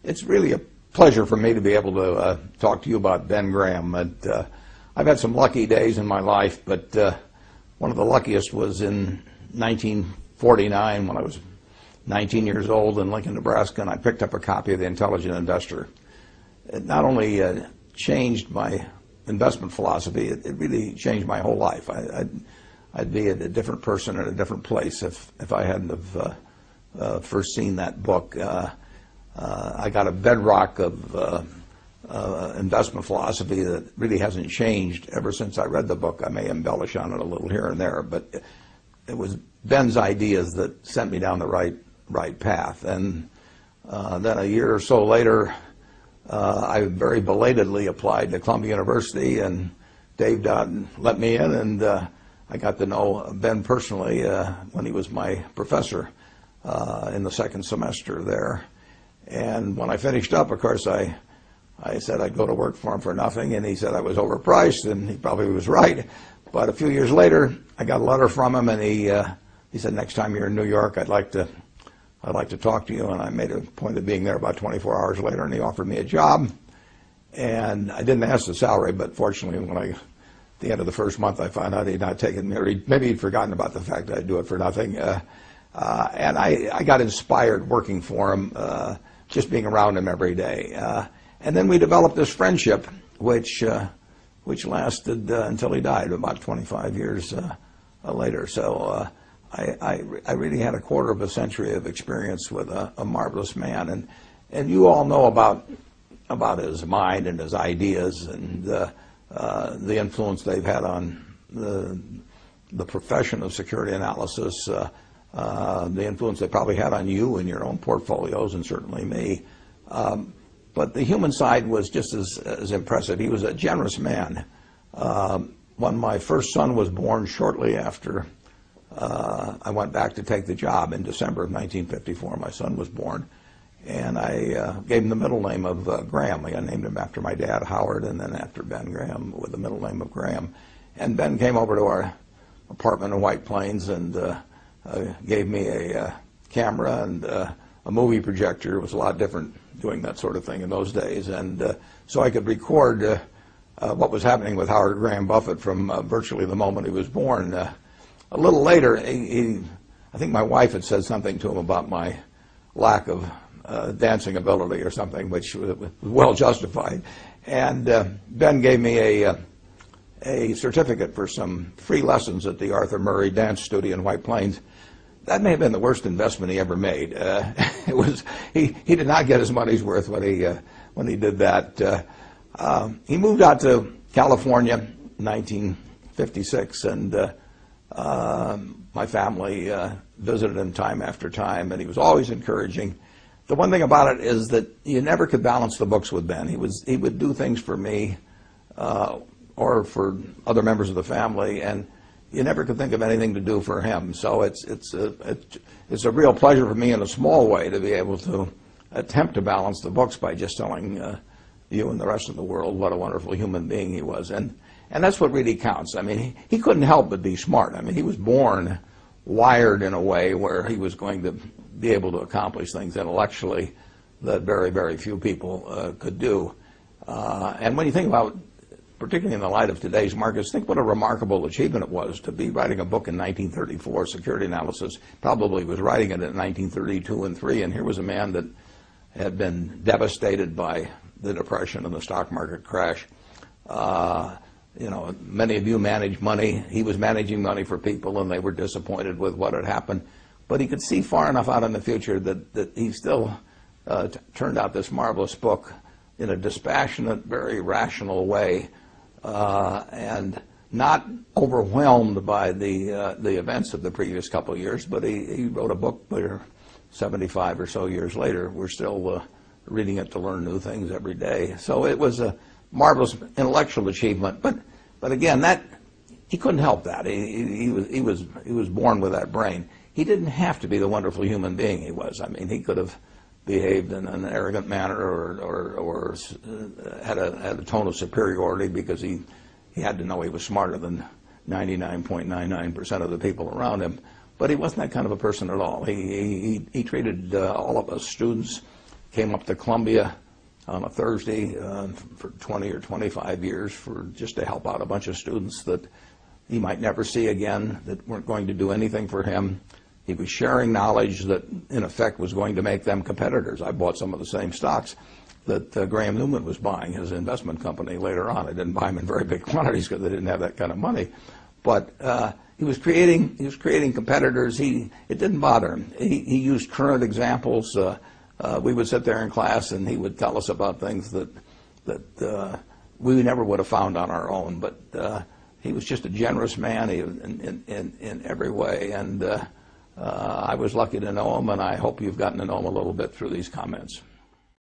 It's really a pleasure for me to be able to talk to you about Ben Graham. I've had some lucky days in my life, but one of the luckiest was in 1949 when I was 19 years old in Lincoln, Nebraska, and I picked up a copy of The Intelligent Investor. It not only changed my investment philosophy, it really changed my whole life. I'd be a different person in a different place if I hadn't have first seen that book. I got a bedrock of investment philosophy that really hasn't changed ever since I read the book. I may embellish on it a little here and there, but it was Ben's ideas that sent me down the right path. And then a year or so later, I very belatedly applied to Columbia University, and Dave Dodd let me in, and I got to know Ben personally when he was my professor in the second semester there. And when I finished up, of course, I said I'd go to work for him for nothing, and he said I was overpriced, and he probably was right. But a few years later, I got a letter from him, and he said, next time you're in New York, I'd like to talk to you. And I made a point of being there about 24 hours later, and he offered me a job. And I didn't ask the salary, but fortunately, at the end of the first month, I found out he'd not taken me, or maybe he'd forgotten about the fact that I'd do it for nothing. And I got inspired working for him, just being around him every day. And then we developed this friendship, which lasted until he died about 25 years later. So I really had a quarter of a century of experience with a marvelous man. And you all know about his mind and his ideas and the influence they've had on the profession of security analysis, the influence they probably had on you and your own portfolios, and certainly me. But the human side was just as impressive. He was a generous man. When my first son was born, shortly after I went back to take the job in December of 1954, my son was born, and I gave him the middle name of Graham. I named him after my dad, Howard, and then after Ben Graham with the middle name of Graham. And Ben came over to our apartment in White Plains and gave me a camera and a movie projector. It was a lot different doing that sort of thing in those days. And so I could record what was happening with Howard Graham Buffett from virtually the moment he was born. A little later, I think my wife had said something to him about my lack of dancing ability or something, which was well justified. And Ben gave me a certificate for some free lessons at the Arthur Murray Dance Studio in White Plains. That may have been the worst investment he ever made. He did not get his money's worth when he did that. He moved out to California in 1956, and my family visited him time after time, and he was always encouraging. The one thing about it is that you never could balance the books with Ben. He would do things for me or for other members of the family, and you never could think of anything to do for him. So it's a real pleasure for me in a small way to be able to attempt to balance the books by just telling you and the rest of the world what a wonderful human being he was. And that's what really counts. I mean, he couldn't help but be smart. I mean, he was born wired in a way where he was going to be able to accomplish things intellectually that very, very few people could do. And when you think about, particularly in the light of today's markets, think what a remarkable achievement it was to be writing a book in 1934, security analysis. Probably was writing it in 1932 and 3, and here was a man that had been devastated by the Depression and the stock market crash. Many of you manage money. He was managing money for people, and they were disappointed with what had happened. But he could see far enough out in the future that he still turned out this marvelous book in a dispassionate, very rational way, and not overwhelmed by the events of the previous couple of years. But he wrote a book where 75 or so years later, we're still reading it to learn new things every day. So it was a marvelous intellectual achievement. But again, that he couldn't help that. He was born with that brain. He didn't have to be the wonderful human being he was. I mean, he could have behaved in an arrogant manner or had a tone of superiority because he had to know he was smarter than 99.99% of the people around him. But he wasn't that kind of a person at all. He treated all of us students came up to Columbia on a Thursday for 20 or 25 years just to help out a bunch of students that he might never see again, that weren't going to do anything for him. He was sharing knowledge that, in effect, was going to make them competitors. I bought some of the same stocks that Graham Newman was buying, his investment company, later on. I didn't buy them in very big quantities because they didn't have that kind of money. But he was creating competitors. It didn't bother him. He used current examples. We would sit there in class, and he would tell us about things that we never would have found on our own. But he was just a generous man in every way, and I was lucky to know him, and I hope you've gotten to know him a little bit through these comments.